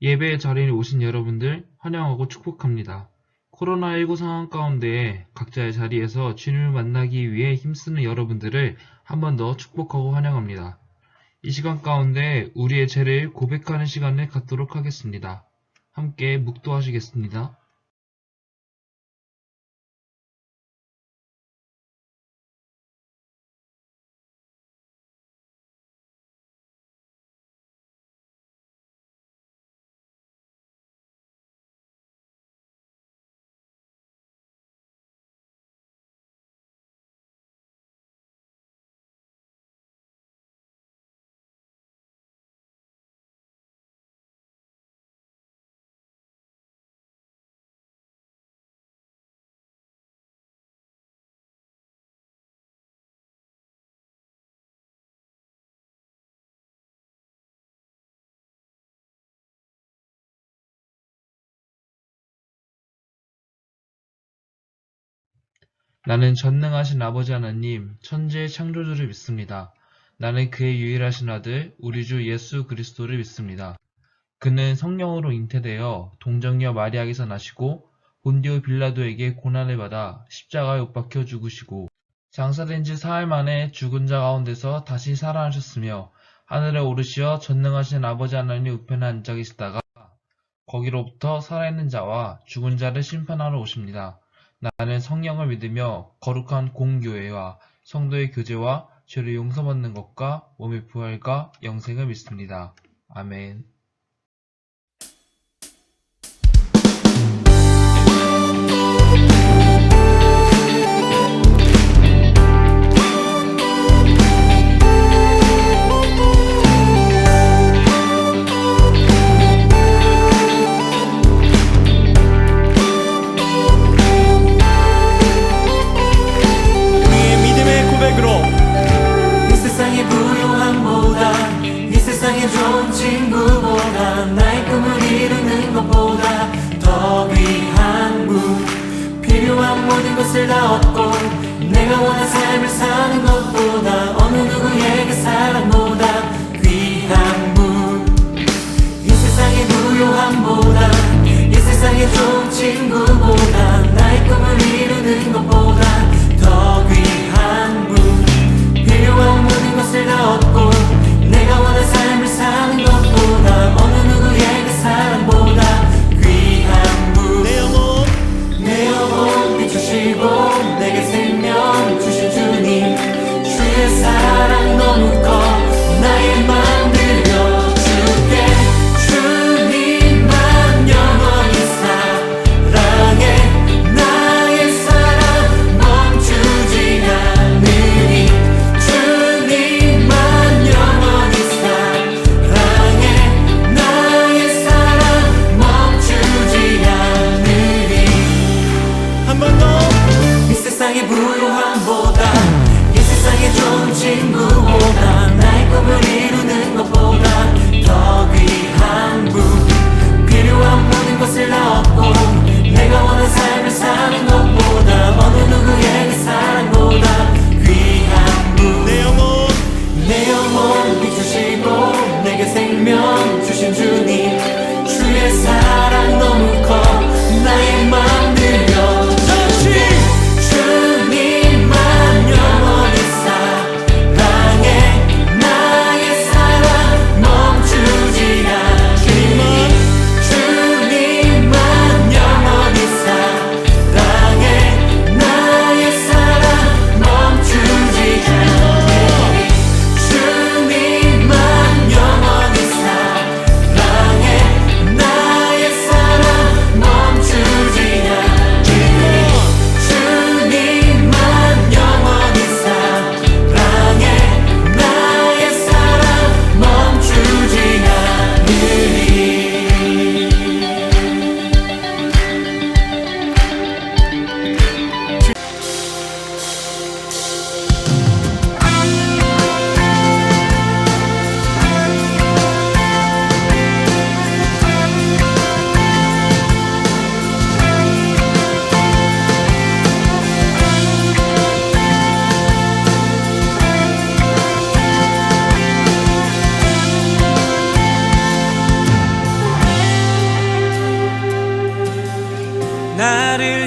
예배의 자리에 오신 여러분들 환영하고 축복합니다. 코로나19 상황 가운데 각자의 자리에서 주님을 만나기 위해 힘쓰는 여러분들을 한 번 더 축복하고 환영합니다. 이 시간 가운데 우리의 죄를 고백하는 시간을 갖도록 하겠습니다. 함께 묵도하시겠습니다. 나는 전능하신 아버지 하나님, 천지의 창조주를 믿습니다. 나는 그의 유일하신 아들, 우리 주 예수 그리스도를 믿습니다. 그는 성령으로 잉태되어 동정녀 마리아에게서 나시고 본디오 빌라도에게 고난을 받아 십자가에 못 박혀 죽으시고 장사된 지 사흘 만에 죽은 자 가운데서 다시 살아나셨으며 하늘에 오르시어 전능하신 아버지 하나님 우편에 앉아 계시다가 거기로부터 살아있는 자와 죽은 자를 심판하러 오십니다. 나는 성령을 믿으며 거룩한 공교회와 성도의 교제와 죄를 용서받는 것과 몸의 부활과 영생을 믿습니다. 아멘. 이 세상의 부요함보다 이 세상의 좋은 친구보다 나의 꿈을 이루는 것보다 더 귀한 분 필요한 모든 것을 다 얻고 내가 원한 삶을 사는 것보다 어느 누구에게 사랑보다 귀한 분이 세상의 부요함보다 이 세상의 좋은 친구보다 나의 꿈을 이루는 것보다 더 귀한 분 필요한 모든 것을 다 얻고 내가 원한 삶을 사는 것보다 어느 누구에게 사랑보다 귀한 분 내 영혼 비추시고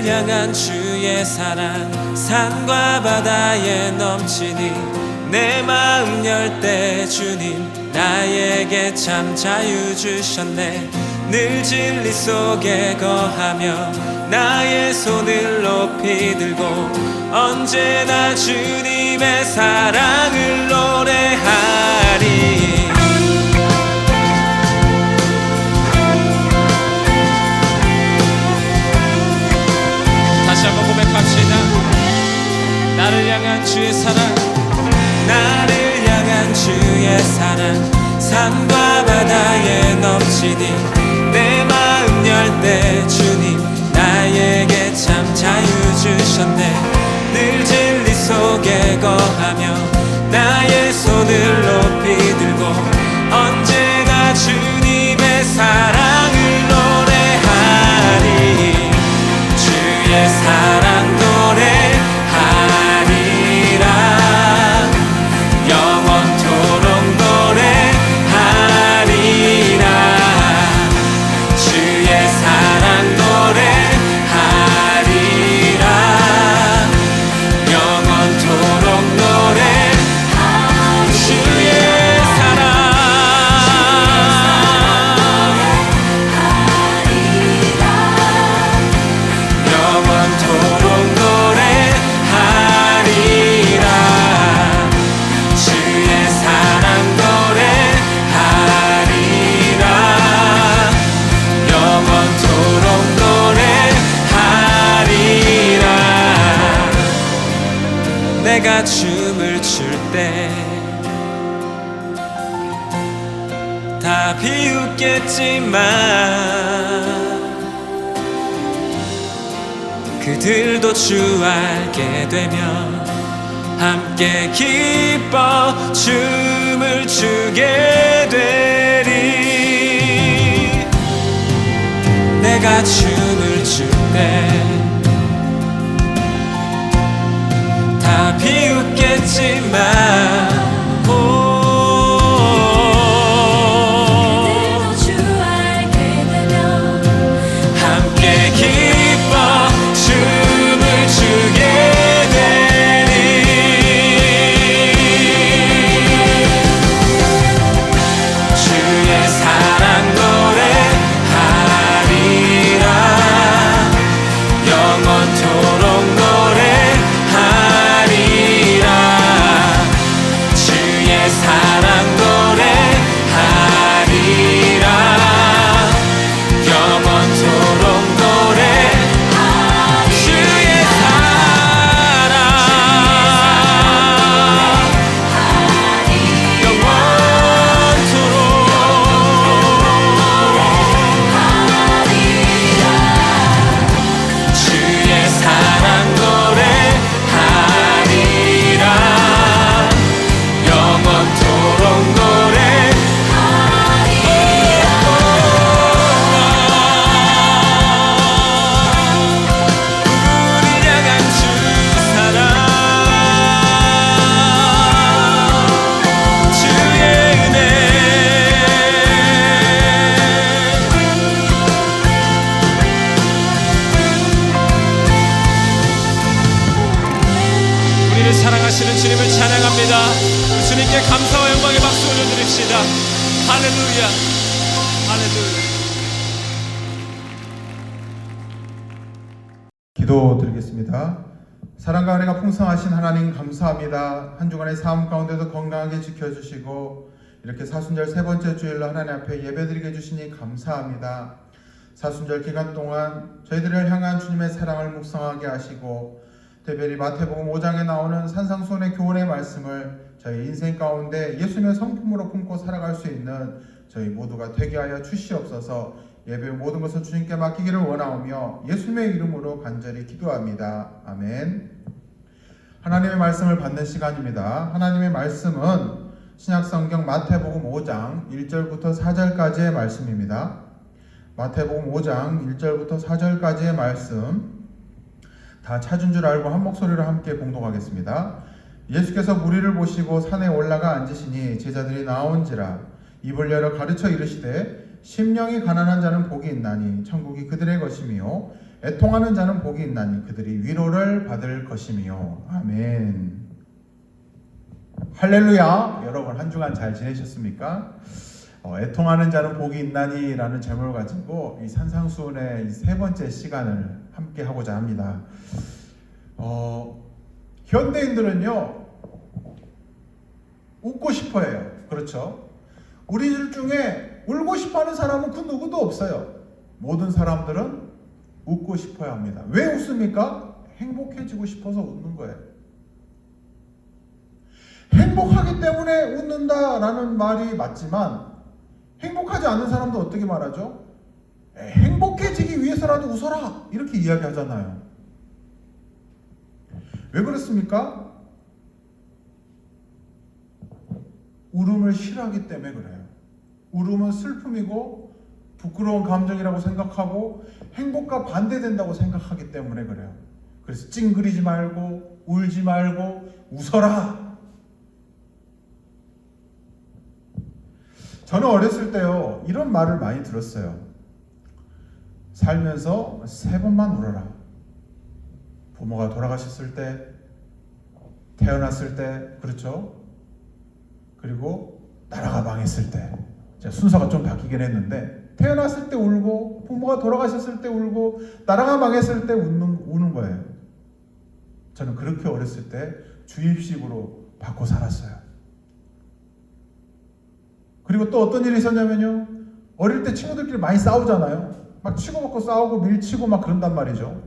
향한 주의 사랑 산과 바다에 넘치니 내 마음 열 때 주님 나에게 참 자유 주셨네. 늘 진리 속에 거하며 나의 손을 높이 들고 언제나 주님의 사랑을 노래하리. 다시 한번 고백합시다. 나를 향한 주의 사랑, 나를 향한 주의 사랑 산과 바다에 넘치니 내 마음 열 때 주님 나에게 참 자유 주셨네. 늘 진리 속에 거하며 나의 손을 높이 들고 언제나 주님의 사랑을 노래하리. 주의 사랑 노래하리라. 영원토록 노래하리라. 주의 사랑 노래하리라. 영원토록 노래하리라. 주의 사랑 영원토록 노래하리라. 주의 사랑 노래하리라. 영원토록 노래하리라. 내가 춤을 출 때 다 비웃겠지만 그들도 주 알게 되면 함께 기뻐 춤을 추게 되리. 내가 춤을 출 때 다 비웃겠지만 함께 기뻐 춤을 추게 되리. 주의 사랑 노래하리라. 영원토록 노래하리라. 주의 사랑 노래하리라. 영원토록 노래하리라. 주의 사랑 영원토록 주의 사랑 노래하리라. 영원토록 우리 향한 주 사랑 주의 은혜 우리를 사랑하시는 주님을 찬양합니다. 주님께 감사와 영광의 박수 올려드립시다. 할렐루야 할렐루야. 기도드리겠습니다. 사랑과 은혜가 풍성하신 하나님 감사합니다. 한 주간의 삶 가운데도 건강하게 지켜주시고 이렇게 사순절 세 번째 주일로 하나님 앞에 예배드리게 해주시니 감사합니다. 사순절 기간 동안 저희들을 향한 주님의 사랑을 묵상하게 하시고 특별히 마태복음 5장에 나오는 산상수훈의 교훈의 말씀을 저희 인생 가운데 예수님의 성품으로 품고 살아갈 수 있는 저희 모두가 되게 하여 주시옵소서. 예배 모든 것을 주님께 맡기기를 원하오며 예수님의 이름으로 간절히 기도합니다. 아멘. 하나님의 말씀을 받는 시간입니다. 하나님의 말씀은 신약성경 마태복음 5장 1절부터 4절까지의 말씀입니다. 마태복음 5장 1절부터 4절까지의 말씀 다 찾은 줄 알고 한 목소리로 함께 봉독하겠습니다. 예수께서 무리를 보시고 산에 올라가 앉으시니 제자들이 나온지라 입을 열어 가르쳐 이르시되 심령이 가난한 자는 복이 있나니 천국이 그들의 것이며 애통하는 자는 복이 있나니 그들이 위로를 받을 것이며. 아멘. 할렐루야. 여러분 한 주간 잘 지내셨습니까? 애통하는 자는 복이 있나니 라는 제목을 가지고 이 산상수훈의 세 번째 시간을 함께 하고자 합니다. 현대인들은요 웃고 싶어 해요. 그렇죠? 우리들 중에 울고 싶어 하는 사람은 그 누구도 없어요. 모든 사람들은 웃고 싶어야 합니다. 왜 웃습니까? 행복해지고 싶어서 웃는 거예요. 행복하기 때문에 웃는다라는 말이 맞지만 행복하지 않은 사람도 어떻게 말하죠? 행복해지기 위해서라도 웃어라 이렇게 이야기하잖아요. 왜 그렇습니까? 울음을 싫어하기 때문에 그래요. 울음은 슬픔이고 부끄러운 감정이라고 생각하고 행복과 반대된다고 생각하기 때문에 그래요. 그래서 찡그리지 말고 울지 말고 웃어라. 저는 어렸을 때요 이런 말을 많이 들었어요. 살면서 3번만 울어라. 부모가 돌아가셨을 때, 태어났을 때, 그렇죠? 그리고 나라가 망했을 때. 순서가 좀 바뀌긴 했는데 태어났을 때 울고 부모가 돌아가셨을 때 울고 나라가 망했을 때 우는 거예요. 저는 그렇게 어렸을 때 주입식으로 받고 살았어요. 그리고 또 어떤 일이 있었냐면요. 어릴 때 친구들끼리 많이 싸우잖아요. 막 치고받고 싸우고 밀치고 막 그런단 말이죠.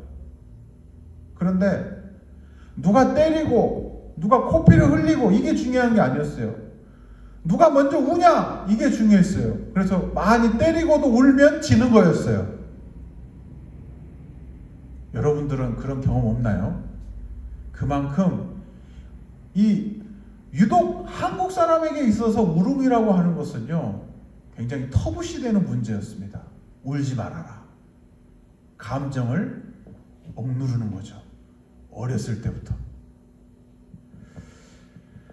그런데 누가 때리고 누가 코피를 흘리고 이게 중요한 게 아니었어요. 누가 먼저 우냐 이게 중요했어요. 그래서 많이 때리고도 울면 지는 거였어요. 여러분들은 그런 경험 없나요? 그만큼 이 유독 한국 사람에게 있어서 울음이라고 하는 것은요 굉장히 터부시되는 문제였습니다. 울지 말아라. 감정을 억누르는 거죠. 어렸을 때부터.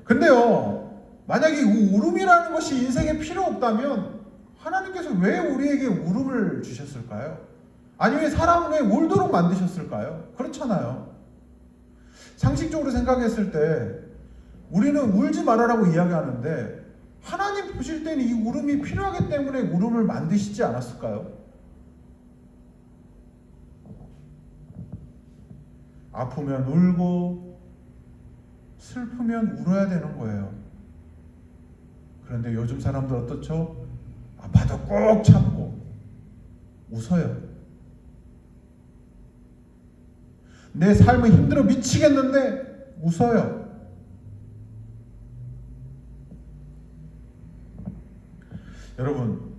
근데요 만약에 울음이라는 것이 인생에 필요 없다면 하나님께서 왜 우리에게 울음을 주셨을까요? 아니 왜 사람을 왜 울도록 만드셨을까요? 그렇잖아요. 상식적으로 생각했을 때 우리는 울지 말아라고 이야기하는데 하나님 보실 때는 이 울음이 필요하기 때문에 울음을 만드시지 않았을까요? 아프면 울고 슬프면 울어야 되는 거예요. 그런데 요즘 사람들 어떻죠? 아파도 꼭 참고 웃어요. 내 삶은 힘들어 미치겠는데 웃어요. 여러분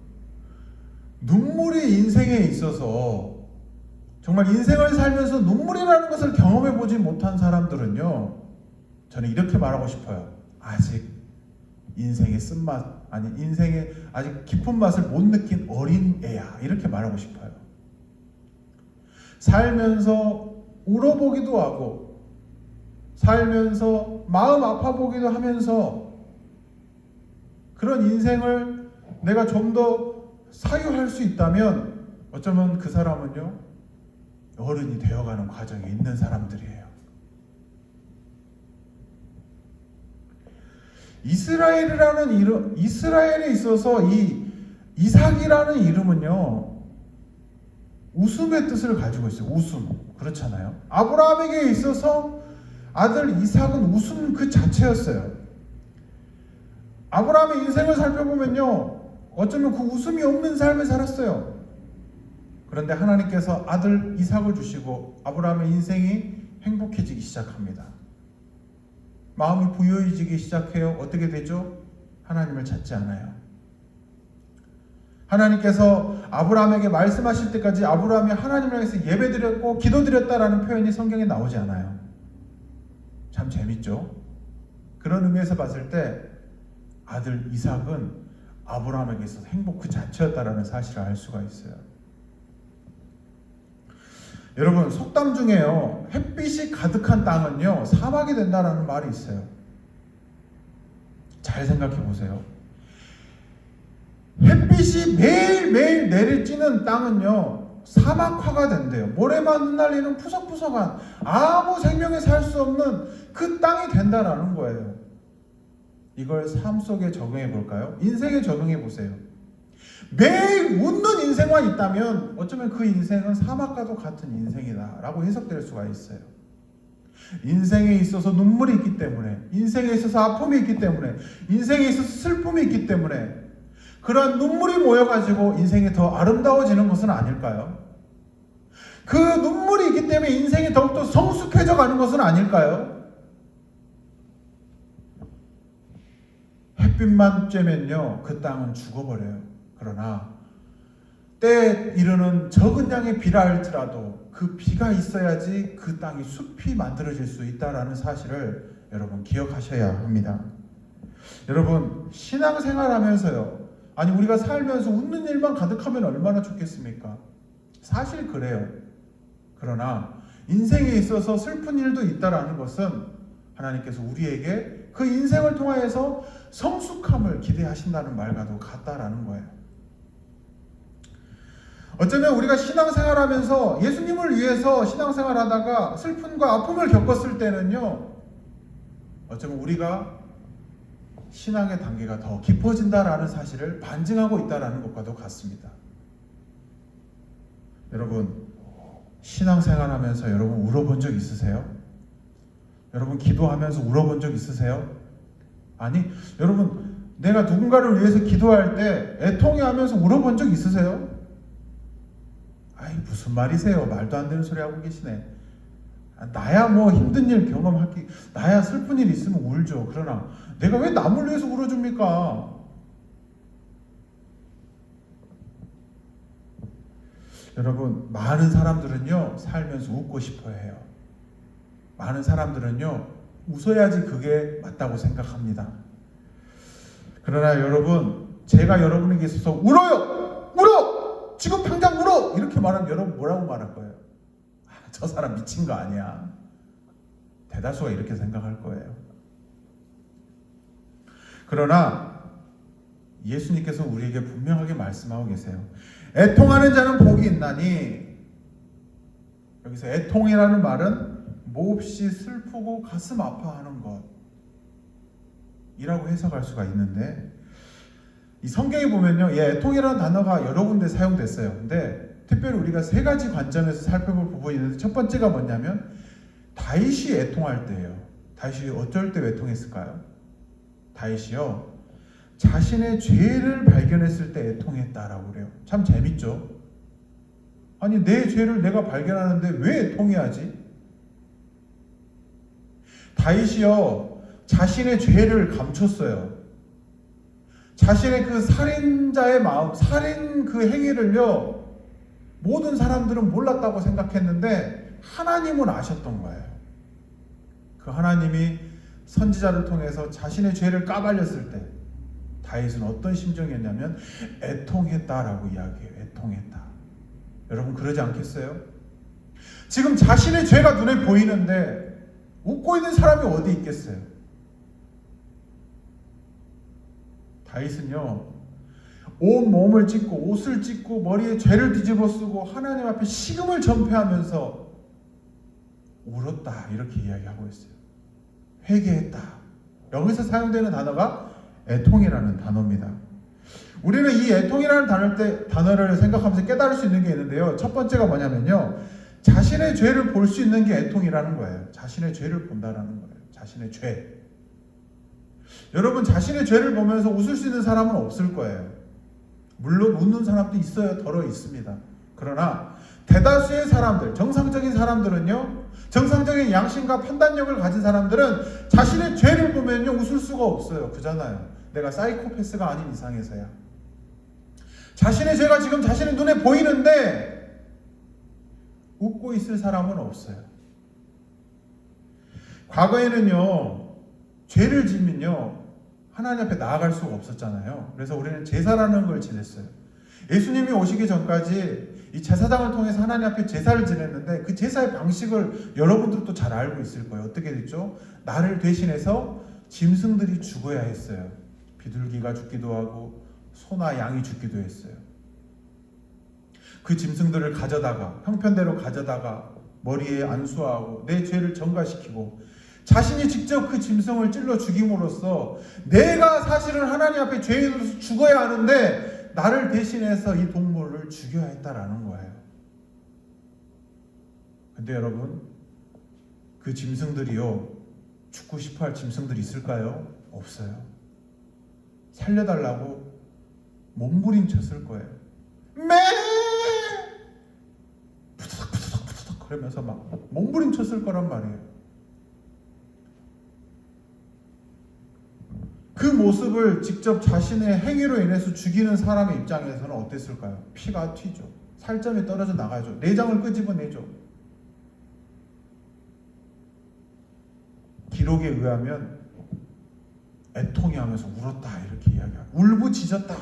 눈물이 인생에 있어서 정말 인생을 살면서 눈물이라는 것을 경험해 보지 못한 사람들은요 저는 이렇게 말하고 싶어요. 아직 인생의 쓴맛 아니 인생의 아직 깊은 맛을 못 느낀 어린 애야 이렇게 말하고 싶어요. 살면서 울어보기도 하고 살면서 마음 아파보기도 하면서 그런 인생을 내가 좀 더 사유할 수 있다면 어쩌면 그 사람은요 어른이 되어가는 과정에 있는 사람들이에요. 이스라엘에 있어서 이 이삭이라는 이름은요 웃음의 뜻을 가지고 있어요. 웃음. 그렇잖아요. 아브라함에게 있어서 아들 이삭은 웃음 그 자체였어요. 아브라함의 인생을 살펴보면요 어쩌면 그 웃음이 없는 삶을 살았어요. 그런데 하나님께서 아들 이삭을 주시고 아브라함의 인생이 행복해지기 시작합니다. 마음이 부유해지기 시작해요. 어떻게 되죠? 하나님을 찾지 않아요. 하나님께서 아브라함에게 말씀하실 때까지 아브라함이 하나님을 향해서 예배드렸고 기도드렸다라는 표현이 성경에 나오지 않아요. 참 재밌죠? 그런 의미에서 봤을 때 아들 이삭은 아브라함에게 있어서 행복 그 자체였다라는 사실을 알 수가 있어요. 여러분 속담 중에요 햇빛이 가득한 땅은요 사막이 된다라는 말이 있어요. 잘 생각해 보세요. 햇빛이 매일매일 내리쬐는 땅은요 사막화가 된대요. 모래만 흩날리는 푸석푸석한 아무 생명이 살 수 없는 그 땅이 된다라는 거예요. 이걸 삶 속에 적용해 볼까요? 인생에 적용해 보세요. 매일 웃는 인생만 있다면 어쩌면 그 인생은 사막과도 같은 인생이다 라고 해석될 수가 있어요. 인생에 있어서 눈물이 있기 때문에, 인생에 있어서 아픔이 있기 때문에, 인생에 있어서 슬픔이 있기 때문에 그러한 눈물이 모여가지고 인생이 더 아름다워지는 것은 아닐까요? 그 눈물이 있기 때문에 인생이 더욱더 성숙해져 가는 것은 아닐까요? 햇빛만 쬐면요 그 땅은 죽어버려요. 그러나 때에 이르는 적은 양의 비라 할지라도 그 비가 있어야지 그 땅이 숲이 만들어질 수 있다라는 사실을 여러분 기억하셔야 합니다. 여러분 신앙생활하면서요, 아니 우리가 살면서 웃는 일만 가득하면 얼마나 좋겠습니까? 사실 그래요. 그러나 인생에 있어서 슬픈 일도 있다라는 것은 하나님께서 우리에게 그 인생을 통하여서 성숙함을 기대하신다는 말과도 같다라는 거예요. 어쩌면 우리가 신앙생활하면서 예수님을 위해서 신앙생활하다가 슬픔과 아픔을 겪었을 때는요, 어쩌면 우리가 신앙의 단계가 더 깊어진다라는 사실을 반증하고 있다라는 것과도 같습니다. 여러분 신앙생활하면서 여러분 울어본 적 있으세요? 여러분 기도하면서 울어본 적 있으세요? 아니 여러분 내가 누군가를 위해서 기도할 때 애통해하면서 울어본 적 있으세요? 아이 무슨 말이세요? 말도 안 되는 소리 하고 계시네. 나야 뭐 힘든 일 경험하기, 나야 슬픈 일 있으면 울죠. 그러나 내가 왜 남을 위해서 울어줍니까? 여러분 많은 사람들은요 살면서 웃고 싶어 해요. 많은 사람들은요 웃어야지 그게 맞다고 생각합니다. 그러나 여러분 제가 여러분에게 있어서 울어요! 울어! 지금 당장 울어! 이렇게 말하면 여러분 뭐라고 말할 거예요? 저 사람 미친 거 아니야. 대다수가 이렇게 생각할 거예요. 그러나 예수님께서 우리에게 분명하게 말씀하고 계세요. 애통하는 자는 복이 있나니, 여기서 애통이라는 말은 몹시 슬프고 가슴 아파하는 것이라고 해석할 수가 있는데, 이 성경에 보면요, 이 애통이라는 단어가 여러 군데 사용됐어요. 근데 특별히 우리가 세 가지 관점에서 살펴볼 부분이 있는데, 첫 번째가 뭐냐면 다윗이 애통할 때예요. 다윗이 어쩔 때 애통했을까요? 다윗이요 자신의 죄를 발견했을 때 애통했다라고 그래요. 참 재밌죠? 아니 내 죄를 내가 발견하는데 왜 애통해야지? 다윗이요 자신의 죄를 감췄어요. 자신의 그 살인자의 마음, 살인 그 행위를요 모든 사람들은 몰랐다고 생각했는데 하나님은 아셨던 거예요. 그 하나님이 선지자를 통해서 자신의 죄를 까발렸을 때 다윗은 어떤 심정이었냐면 애통했다라고 이야기해요. 애통했다. 여러분 그러지 않겠어요? 지금 자신의 죄가 눈에 보이는데 웃고 있는 사람이 어디 있겠어요? 다윗은요 온 몸을 찢고 옷을 찢고 머리에 죄를 뒤집어 쓰고 하나님 앞에 식음을 전폐하면서 울었다 이렇게 이야기하고 있어요. 회개했다. 여기서 사용되는 단어가 애통이라는 단어입니다. 우리는 이 애통이라는 단어를 생각하면서 깨달을 수 있는 게 있는데요. 첫 번째가 뭐냐면요. 자신의 죄를 볼 수 있는 게 애통이라는 거예요. 자신의 죄를 본다라는 거예요. 자신의 죄. 여러분 자신의 죄를 보면서 웃을 수 있는 사람은 없을 거예요. 물론 웃는 사람도 있어요. 더러 있습니다. 그러나 대다수의 사람들, 정상적인 사람들은요. 정상적인 양심과 판단력을 가진 사람들은 자신의 죄를 보면요. 웃을 수가 없어요. 그잖아요. 내가 사이코패스가 아닌 이상에서야. 자신의 죄가 지금 자신의 눈에 보이는데 웃고 있을 사람은 없어요. 과거에는요. 죄를 지면요. 하나님 앞에 나아갈 수가 없었잖아요. 그래서 우리는 제사라는 걸 지냈어요. 예수님이 오시기 전까지 이 제사장을 통해서 하나님 앞에 제사를 지냈는데 그 제사의 방식을 여러분들도 잘 알고 있을 거예요. 어떻게 됐죠? 나를 대신해서 짐승들이 죽어야 했어요. 비둘기가 죽기도 하고 소나 양이 죽기도 했어요. 그 짐승들을 가져다가 형편대로 가져다가 머리에 안수하고 내 죄를 전가시키고 자신이 직접 그 짐승을 찔러 죽임으로써 내가 사실은 하나님 앞에 죄인으로서 죽어야 하는데 나를 대신해서 이 동물을 죽여야 했다라는 거예요. 근데 여러분, 그 짐승들이요, 죽고 싶어 할 짐승들이 있을까요? 없어요. 살려달라고 몸부림쳤을 거예요. 매! 푸드덕 그러면서 막 몸부림쳤을 거란 말이에요. 그 모습을 직접 자신의 행위로 인해서 죽이는 사람의 입장에서는 어땠을까요? 피가 튀죠. 살점이 떨어져 나가죠. 내장을 끄집어내죠. 기록에 의하면 애통해하면서 울었다 이렇게 이야기합니다. 울부짖었다.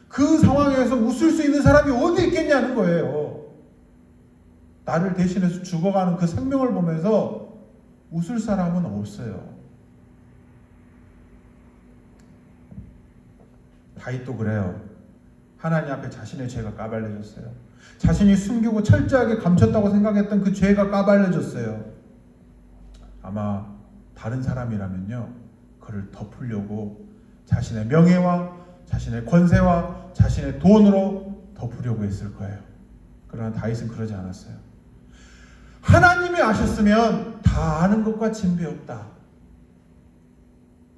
그 상황에서 웃을 수 있는 사람이 어디 있겠냐는 거예요. 나를 대신해서 죽어가는 그 생명을 보면서 웃을 사람은 없어요. 다윗도 그래요. 하나님 앞에 자신의 죄가 까발려졌어요. 자신이 숨기고 철저하게 감췄다고 생각했던 그 죄가 까발려졌어요. 아마 다른 사람이라면요, 그를 덮으려고 자신의 명예와 자신의 권세와 자신의 돈으로 덮으려고 했을 거예요. 그러나 다윗은 그러지 않았어요. 하나님이 아셨으면 다 아는 것과 진배 없다.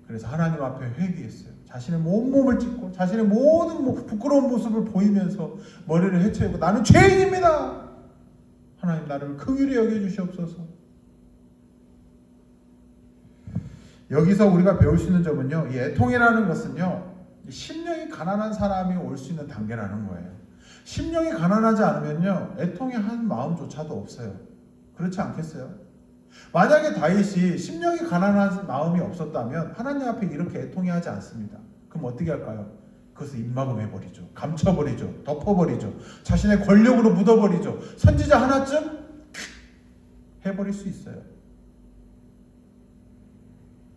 그래서 하나님 앞에 회개했어요. 자신의 온몸을 찢고 자신의 모든 부끄러운 모습을 보이면서 머리를 헤쳐이고 나는 죄인입니다. 하나님 나를 긍휼히 여겨주시옵소서. 여기서 우리가 배울 수 있는 점은요, 이 애통이라는 것은요, 심령이 가난한 사람이 올 수 있는 단계라는 거예요. 심령이 가난하지 않으면요, 애통의 한 마음조차도 없어요. 그렇지 않겠어요? 만약에 다윗이 심령이 가난한 마음이 없었다면 하나님 앞에 이렇게 애통해하지 않습니다. 그럼 어떻게 할까요? 그것을 입막음해버리죠. 감춰버리죠. 덮어버리죠. 자신의 권력으로 묻어버리죠. 선지자 하나쯤 해버릴 수 있어요.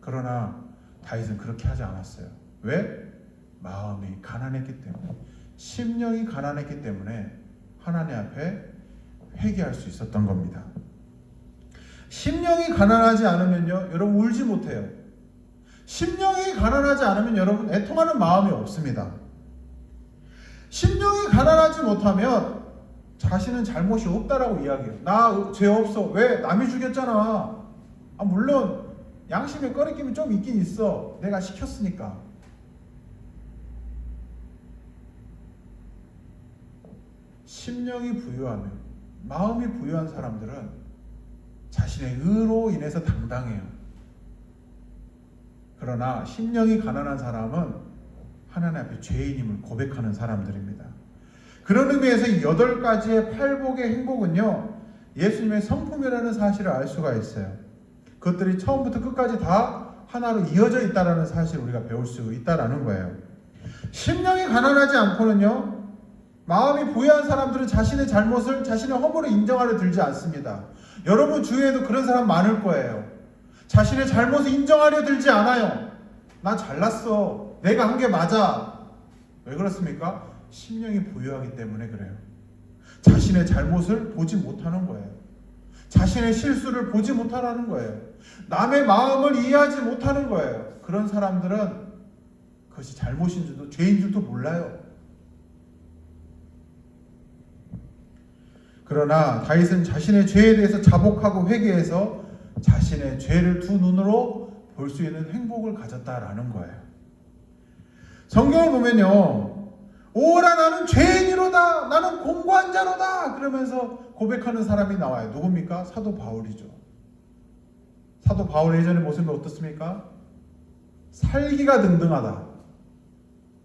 그러나 다윗은 그렇게 하지 않았어요. 왜? 마음이 가난했기 때문에, 심령이 가난했기 때문에 하나님 앞에 회개할 수 있었던 겁니다. 심령이 가난하지 않으면요, 여러분 울지 못해요. 심령이 가난하지 않으면 여러분 애통하는 마음이 없습니다. 심령이 가난하지 못하면 자신은 잘못이 없다라고 이야기해요. 나 죄 없어. 왜? 남이 죽였잖아. 물론 양심의 꺼리낌이 좀 있긴 있어. 내가 시켰으니까. 심령이 부유하면, 마음이 부유한 사람들은 자신의 의로 인해서 당당해요. 그러나 심령이 가난한 사람은 하나님 앞에 죄인임을 고백하는 사람들입니다. 그런 의미에서 이 8가지의 팔복의 행복은요, 예수님의 성품이라는 사실을 알 수가 있어요. 그것들이 처음부터 끝까지 다 하나로 이어져 있다는 사실을 우리가 배울 수 있다는 거예요. 심령이 가난하지 않고는요, 마음이 부유한 사람들은 자신의 잘못을 자신의 허물을 인정하려 들지 않습니다. 여러분 주위에도 그런 사람 많을 거예요. 자신의 잘못을 인정하려 들지 않아요. 나 잘났어. 내가 한 게 맞아. 왜 그렇습니까? 심령이 부유하기 때문에 그래요. 자신의 잘못을 보지 못하는 거예요. 자신의 실수를 보지 못하는 거예요. 남의 마음을 이해하지 못하는 거예요. 그런 사람들은 그것이 잘못인 줄도 죄인 줄도 몰라요. 그러나 다윗은 자신의 죄에 대해서 자복하고 회개해서 자신의 죄를 두 눈으로 볼 수 있는 행복을 가졌다라는 거예요. 성경을 보면요, 오라 나는 죄인이로다, 나는 공고한 자로다 그러면서 고백하는 사람이 나와요. 누굽니까? 사도 바울이죠. 사도 바울의 예전의 모습이 어떻습니까? 살기가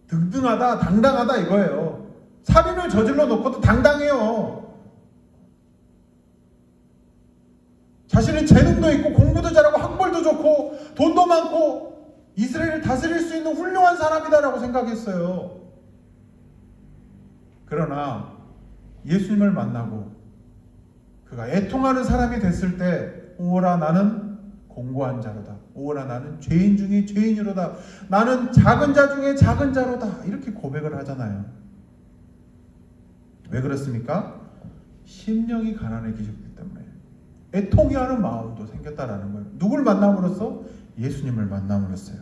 등등하다, 당당하다 이거예요. 살인을 저질러 놓고도 당당해요. 자신의 재능도 있고 공부도 잘하고 학벌도 좋고 돈도 많고 이스라엘을 다스릴 수 있는 훌륭한 사람이다라고 생각했어요. 그러나 예수님을 만나고 그가 애통하는 사람이 됐을 때 오라 나는 공고한 자로다, 오라 나는 죄인 중에 죄인이로다. 나는 작은 자 중에 작은 자로다. 이렇게 고백을 하잖아요. 왜 그렇습니까? 심령이 가난해지셨기 때문에 애통해 하는 마음도 생겼다라는 거예요. 누굴 만남으로써? 예수님을 만남으로써요.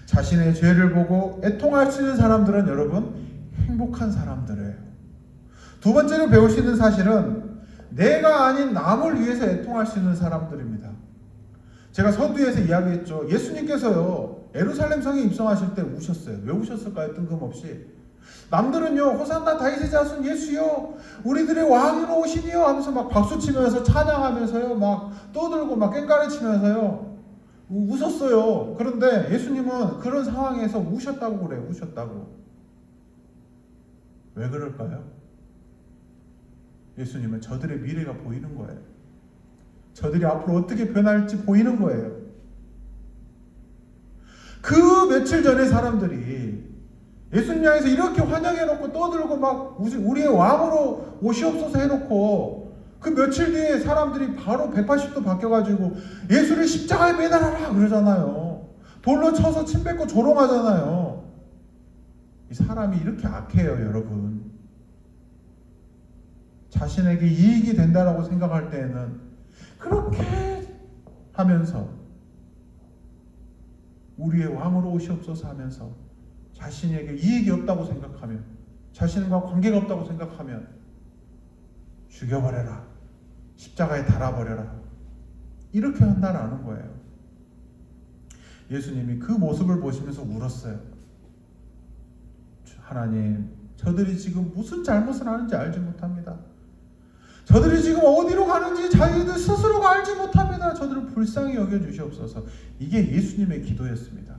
자신의 죄를 보고 애통할 수 있는 사람들은 여러분 행복한 사람들이에요. 두 번째로 배울 수 있는 사실은 내가 아닌 남을 위해서 애통할 수 있는 사람들입니다. 제가 서두에서 이야기했죠. 예수님께서요 예루살렘 성에 입성하실 때 우셨어요. 왜 우셨을까요? 뜬금없이. 남들은요 호산나 다윗의 자손 예수여 우리들의 왕으로 오시니요 하면서 막 박수치면서 찬양하면서요 막 떠들고 막 꽹가리 치면서요 웃었어요. 그런데 예수님은 그런 상황에서 우셨다고 그래요. 우셨다고. 왜 그럴까요? 예수님은 저들의 미래가 보이는 거예요. 저들이 앞으로 어떻게 변할지 보이는 거예요. 그 며칠 전에 사람들이 예수님 향해서 이렇게 환영해놓고 떠들고 막 우리의 왕으로 오시옵소서 해놓고 그 며칠 뒤에 사람들이 바로 180도 바뀌어가지고 예수를 십자가에 매달아라 그러잖아요. 돌로 쳐서 침 뱉고 조롱하잖아요. 이 사람이 이렇게 악해요, 여러분. 자신에게 이익이 된다라고 생각할 때에는 그렇게 하면서 우리의 왕으로 오시옵소서 하면서 자신에게 이익이 없다고 생각하면 자신과 관계가 없다고 생각하면 죽여버려라. 십자가에 달아버려라. 이렇게 한다라는 거예요. 예수님이 그 모습을 보시면서 울었어요. 하나님, 저들이 지금 무슨 잘못을 하는지 알지 못합니다. 저들이 지금 어디로 가는지 자기들 스스로가 알지 못합니다. 저들을 불쌍히 여겨주시옵소서. 이게 예수님의 기도였습니다.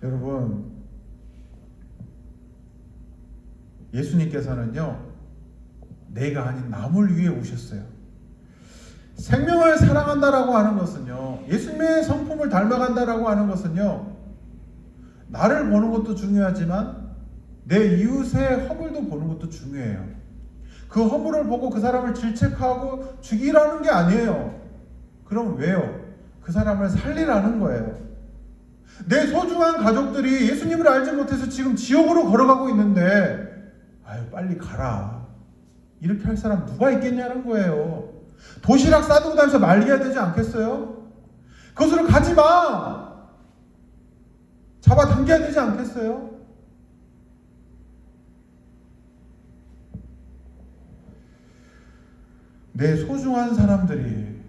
여러분, 예수님께서는요 내가 아닌 남을 위해 오셨어요. 생명을 사랑한다라고 하는 것은요, 예수님의 성품을 닮아간다라고 하는 것은요, 나를 보는 것도 중요하지만 내 이웃의 허물도 보는 것도 중요해요. 그 허물을 보고 그 사람을 질책하고 죽이라는 게 아니에요. 그럼 왜요? 그 사람을 살리라는 거예요. 내 소중한 가족들이 예수님을 알지 못해서 지금 지옥으로 걸어가고 있는데 아유 빨리 가라 이렇게 할 사람 누가 있겠냐는 거예요. 도시락 싸두고 다니면서 말려야 되지 않겠어요? 그것으로 가지마 잡아당겨야 되지 않겠어요? 내 소중한 사람들이,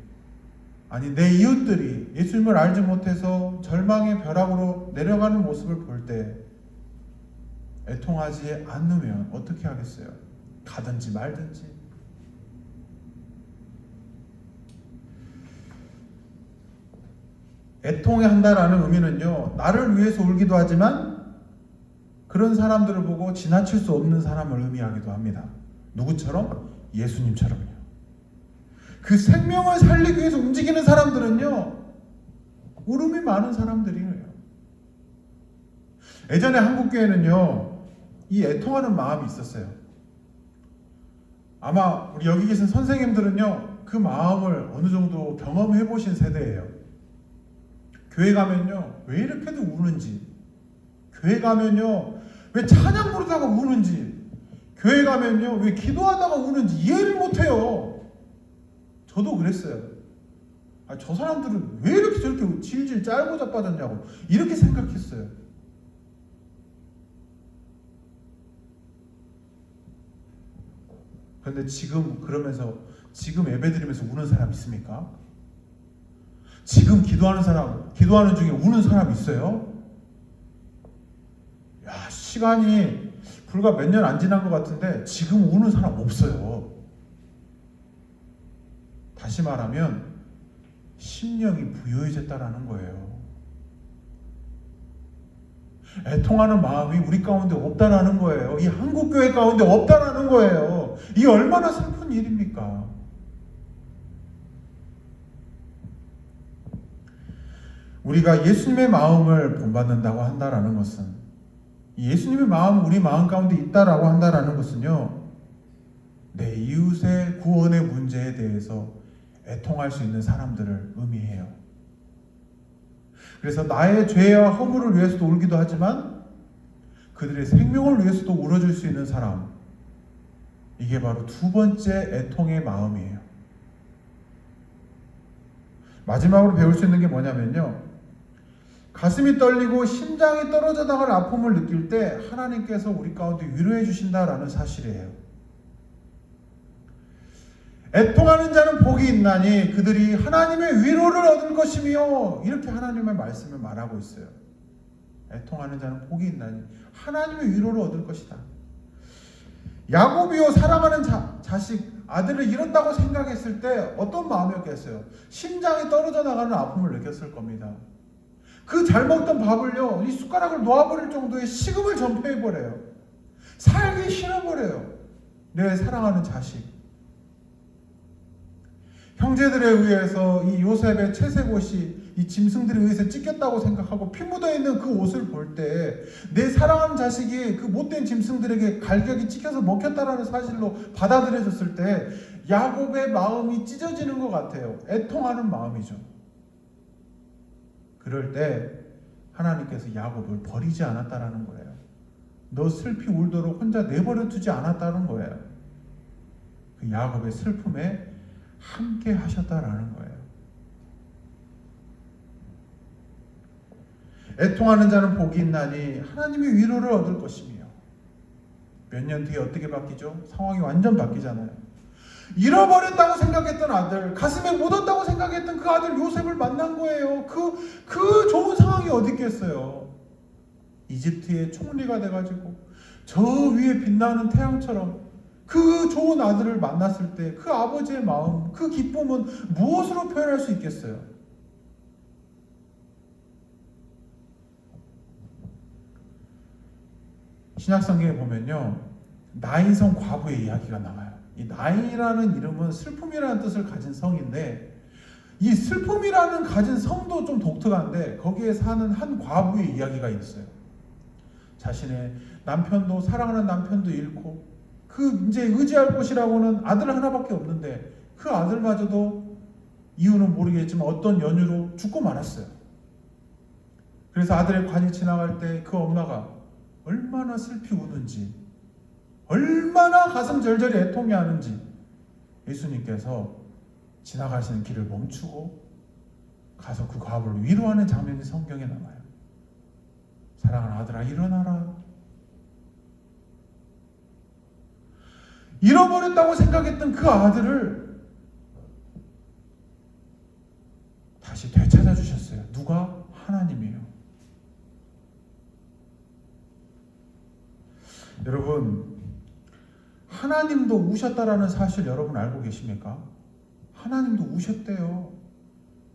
아니 내 이웃들이 예수님을 알지 못해서 절망의 벼락으로 내려가는 모습을 볼 때 애통하지 않으면 어떻게 하겠어요? 가든지 말든지. 애통한다라는 의미는요, 나를 위해서 울기도 하지만 그런 사람들을 보고 지나칠 수 없는 사람을 의미하기도 합니다. 누구처럼? 예수님처럼요. 그 생명을 살리기 위해서 움직이는 사람들은요, 울음이 많은 사람들이에요. 예전에 한국교회는요, 이 애통하는 마음이 있었어요. 아마 우리 여기 계신 선생님들은요, 그 마음을 어느 정도 경험해 보신 세대예요. 교회 가면요, 왜 이렇게도 우는지, 교회 가면요, 왜 찬양 부르다가 우는지, 교회 가면요, 왜 기도하다가 우는지 이해를 못해요. 저도 그랬어요. 저 사람들은 왜 이렇게 저렇게 질질 짤고 자빠졌냐고 이렇게 생각했어요. 그런데 지금 그러면서 지금 예배드리면서 우는 사람 있습니까? 지금 기도하는 중에 우는 사람 있어요? 야, 시간이 불과 몇 년 안 지난 것 같은데 지금 우는 사람 없어요. 다시 말하면 심령이 부요해졌다라는 거예요. 애통하는 마음이 우리 가운데 없다라는 거예요. 이 한국교회 가운데 없다라는 거예요. 이 얼마나 슬픈 일입니까? 우리가 예수님의 마음을 본받는다고 한다라는 것은, 예수님의 마음이 우리 마음 가운데 있다라고 한다라는 것은요, 내 이웃의 구원의 문제에 대해서 애통할 수 있는 사람들을 의미해요. 그래서 나의 죄와 허물을 위해서도 울기도 하지만 그들의 생명을 위해서도 울어줄 수 있는 사람, 이게 바로 두 번째 애통의 마음이에요. 마지막으로 배울 수 있는 게 뭐냐면요, 가슴이 떨리고 심장이 떨어져 나갈 아픔을 느낄 때 하나님께서 우리 가운데 위로해 주신다라는 사실이에요. 애통하는 자는 복이 있나니 그들이 하나님의 위로를 얻을 것이며, 이렇게 하나님의 말씀을 말하고 있어요. 애통하는 자는 복이 있나니 하나님의 위로를 얻을 것이다. 야곱이요, 사랑하는 자식 아들을 잃었다고 생각했을 때 어떤 마음이었겠어요? 심장이 떨어져 나가는 아픔을 느꼈을 겁니다. 그 잘 먹던 밥을요, 이 숟가락을 놓아버릴 정도의 식음을 전폐해버려요. 살기 싫어버려요. 내 사랑하는 자식. 형제들에 의해서 이 요셉의 채색 옷이 이 짐승들에 의해서 찢겼다고 생각하고 피 묻어있는 그 옷을 볼 때 내 사랑하는 자식이 그 못된 짐승들에게 갈격이 찢겨서 먹혔다라는 사실로 받아들여졌을 때 야곱의 마음이 찢어지는 것 같아요. 애통하는 마음이죠. 그럴 때 하나님께서 야곱을 버리지 않았다라는 거예요. 너 슬피 울도록 혼자 내버려 두지 않았다는 거예요. 그 야곱의 슬픔에 함께 하셨다라는 거예요. 애통하는 자는 복이 있나니 하나님의 위로를 얻을 것이며. 몇 년 뒤에 어떻게 바뀌죠? 상황이 완전 바뀌잖아요. 잃어버렸다고 생각했던 아들, 가슴에 묻었다고 생각했던 그 아들 요셉을 만난 거예요. 그 좋은 상황이 어디 있겠어요? 이집트의 총리가 돼가지고 저 위에 빛나는 태양처럼 그 좋은 아들을 만났을 때 그 아버지의 마음, 그 기쁨은 무엇으로 표현할 수 있겠어요? 신약성경에 보면요, 나인성 과부의 이야기가 나와요. 이 나인이라는 이름은 슬픔이라는 뜻을 가진 성인데, 이 슬픔이라는 가진 성도 좀 독특한데 거기에 사는 한 과부의 이야기가 있어요. 자신의 남편도, 사랑하는 남편도 잃고 그 이제 의지할 곳이라고는 아들 하나밖에 없는데 그 아들마저도 이유는 모르겠지만 어떤 연유로 죽고 말았어요. 그래서 아들의 관이 지나갈 때 그 엄마가 얼마나 슬피 우는지, 얼마나 가슴 절절히 애통해 하는지 예수님께서 지나가시는 길을 멈추고 가서 그 과부를 위로하는 장면이 성경에 나와요. 사랑하는 아들아, 일어나라. 잃어버렸다고 생각했던 그 아들을 다시 되찾아 주셨어요. 누가? 하나님이에요. 여러분, 하나님도 우셨다라는 사실 여러분 알고 계십니까? 하나님도 우셨대요.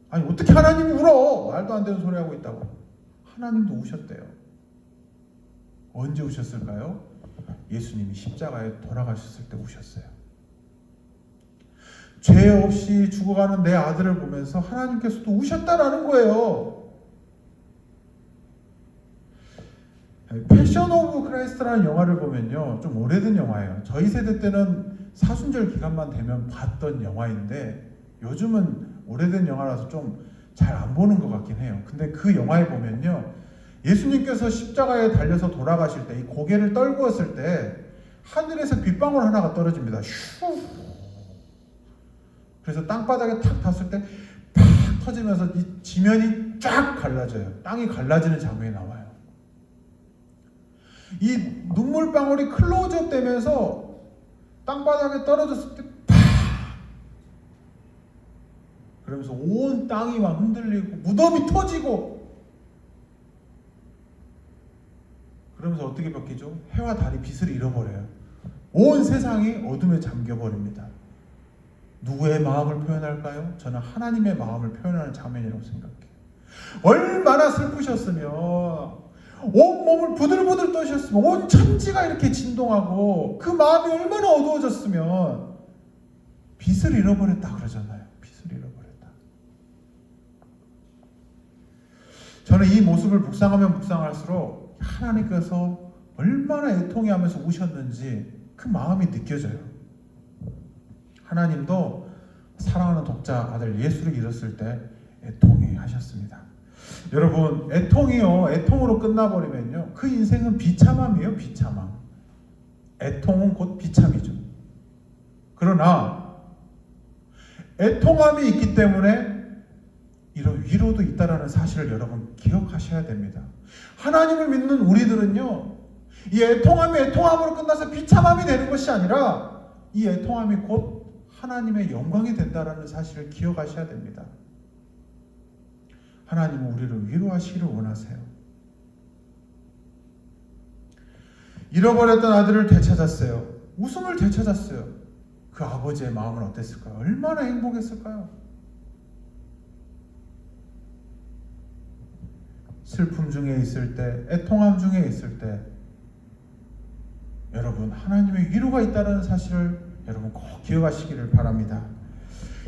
아니, 어떻게 하나님이 울어? 말도 안 되는 소리 하고 있다고. 하나님도 우셨대요. 언제 우셨을까요? 예수님이 십자가에 돌아가셨을 때 우셨어요. 죄 없이 죽어가는 내 아들을 보면서 하나님께서도 우셨다라는 거예요. 패션 오브 크라이스트라는 영화를 보면요, 좀 오래된 영화예요. 저희 세대 때는 사순절 기간만 되면 봤던 영화인데 요즘은 오래된 영화라서 좀 잘 안 보는 것 같긴 해요. 근데 그 영화에 보면요, 예수님께서 십자가에 달려서 돌아가실 때 이 고개를 떨구었을 때 하늘에서 빗방울 하나가 떨어집니다. 슈. 그래서 땅바닥에 탁 닿았을 때 팍 터지면서 이 지면이 쫙 갈라져요. 땅이 갈라지는 장면이 나와요. 이 눈물방울이 클로즈업 되면서 땅바닥에 떨어졌을 때 팍! 그러면서 온 땅이 막 흔들리고 무덤이 터지고, 그러면서 어떻게 바뀌죠? 해와 달이 빛을 잃어버려요. 온 세상이 어둠에 잠겨버립니다. 누구의 마음을 표현할까요? 저는 하나님의 마음을 표현하는 장면이라고 생각해요. 얼마나 슬프셨으면, 온 몸을 부들부들 떠셨으면, 온 천지가 이렇게 진동하고 그 마음이 얼마나 어두워졌으면 빛을 잃어버렸다 그러잖아요. 빛을 잃어버렸다. 저는 이 모습을 묵상하면 묵상할수록 하나님께서 얼마나 애통해하면서 우셨는지 그 마음이 느껴져요. 하나님도 사랑하는 독자 아들 예수를 잃었을 때 애통해 하셨습니다. 여러분, 애통으로 끝나버리면요, 그 인생은 비참함이에요. 비참함. 애통은 곧 비참이죠. 그러나 애통함이 있기 때문에 이런 위로도 있다라는 사실을 여러분 기억하셔야 됩니다. 하나님을 믿는 우리들은요, 이 애통함이 애통함으로 끝나서 비참함이 되는 것이 아니라 이 애통함이 곧 하나님의 영광이 된다라는 사실을 기억하셔야 됩니다. 하나님은 우리를 위로하시기를 원하세요. 잃어버렸던 아들을 되찾았어요. 웃음을 되찾았어요. 그 아버지의 마음은 어땠을까요? 얼마나 행복했을까요? 슬픔 중에 있을 때, 애통함 중에 있을 때 여러분, 하나님의 위로가 있다는 사실을 여러분 꼭 기억하시기를 바랍니다.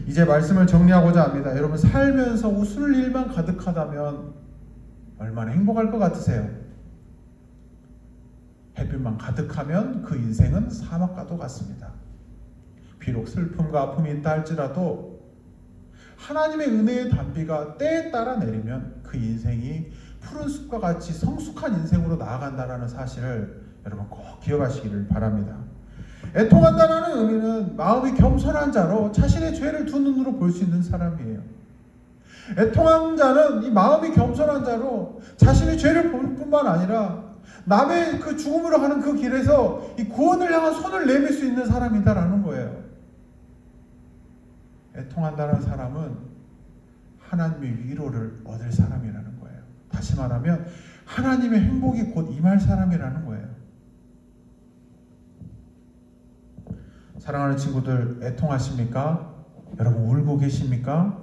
이제 말씀을 정리하고자 합니다. 여러분, 살면서 웃을 일만 가득하다면 얼마나 행복할 것 같으세요? 햇빛만 가득하면 그 인생은 사막과도 같습니다. 비록 슬픔과 아픔이 있다 할지라도 하나님의 은혜의 단비가 때에 따라 내리면 그 인생이 푸른 숲과 같이 성숙한 인생으로 나아간다는 사실을 여러분 꼭 기억하시기를 바랍니다. 애통한다는 의미는 마음이 겸손한 자로 자신의 죄를 두 눈으로 볼 수 있는 사람이에요. 애통한 자는 이 마음이 겸손한 자로 자신의 죄를 볼 뿐만 아니라 남의 그 죽음으로 가는 그 길에서 이 구원을 향한 손을 내밀 수 있는 사람이다라는 거예요. 애통한다는 사람은 하나님의 위로를 얻을 사람이라는 거예요. 다시 말하면 하나님의 행복이 곧 임할 사람이라는 거예요. 사랑하는 친구들, 애통하십니까? 여러분, 울고 계십니까?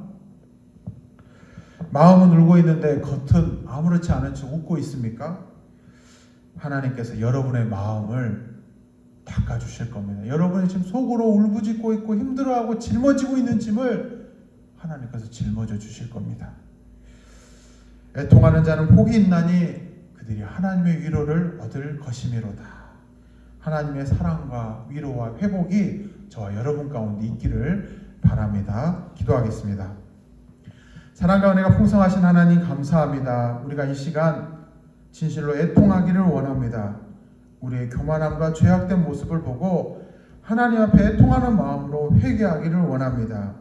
마음은 울고 있는데 겉은 아무렇지 않은 척 웃고 있습니까? 하나님께서 여러분의 마음을 닦아주실 겁니다. 여러분이 지금 속으로 울부짖고 있고 힘들어하고 짊어지고 있는 짐을 하나님께서 짊어져 주실 겁니다. 애통하는 자는 복이 있나니 그들이 하나님의 위로를 얻을 것이미로다. 하나님의 사랑과 위로와 회복이 저와 여러분 가운데 있기를 바랍니다. 기도하겠습니다. 사랑과 은혜가 풍성하신 하나님 감사합니다. 우리가 이 시간 진실로 애통하기를 원합니다. 우리의 교만함과 죄악된 모습을 보고 하나님 앞에 애통하는 마음으로 회개하기를 원합니다.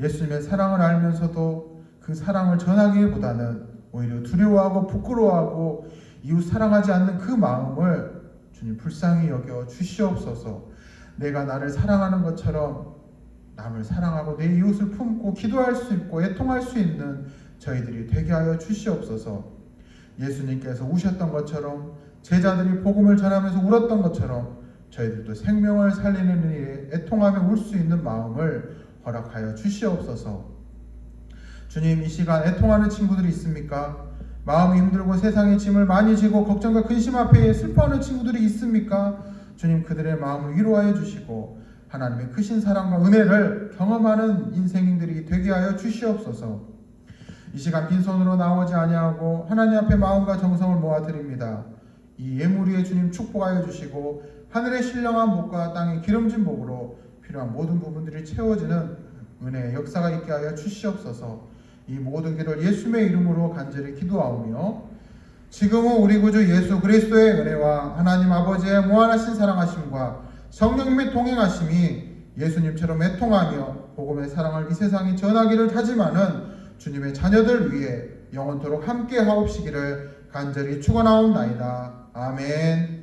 예수님의 사랑을 알면서도 그 사랑을 전하기보다는 오히려 두려워하고 부끄러워하고 이웃 사랑하지 않는 그 마음을 주님 불쌍히 여겨 주시옵소서. 내가 나를 사랑하는 것처럼 남을 사랑하고 내 이웃을 품고 기도할 수 있고 애통할 수 있는 저희들이 되게 하여 주시옵소서. 예수님께서 우셨던 것처럼 제자들이 복음을 전하면서 울었던 것처럼 저희들도 생명을 살리는 일에 애통하며 울 수 있는 마음을 허락하여 주시옵소서. 주님, 이 시간 애통하는 친구들이 있습니까? 마음이 힘들고 세상의 짐을 많이 지고 걱정과 근심 앞에 슬퍼하는 친구들이 있습니까? 주님, 그들의 마음을 위로하여 주시고 하나님의 크신 사랑과 은혜를 경험하는 인생들이 되게 하여 주시옵소서. 이 시간 빈손으로 나오지 아니하고 하나님 앞에 마음과 정성을 모아드립니다. 이 예물 위에 주님 축복하여 주시고 하늘의 신령한 복과 땅의 기름진 복으로 필요한 모든 부분들이 채워지는 은혜의 역사가 있게 하여 주시옵소서. 이 모든 길을 예수님의 이름으로 간절히 기도하오며 지금은 우리 구주 예수 그리스도의 은혜와 하나님 아버지의 무한하신 사랑하심과 성령님의 동행하심이 예수님처럼 애통하며 복음의 사랑을 이 세상에 전하기를 다짐하는 주님의 자녀들 위해 영원토록 함께 하옵시기를 간절히 축원하옵나이다. 아멘.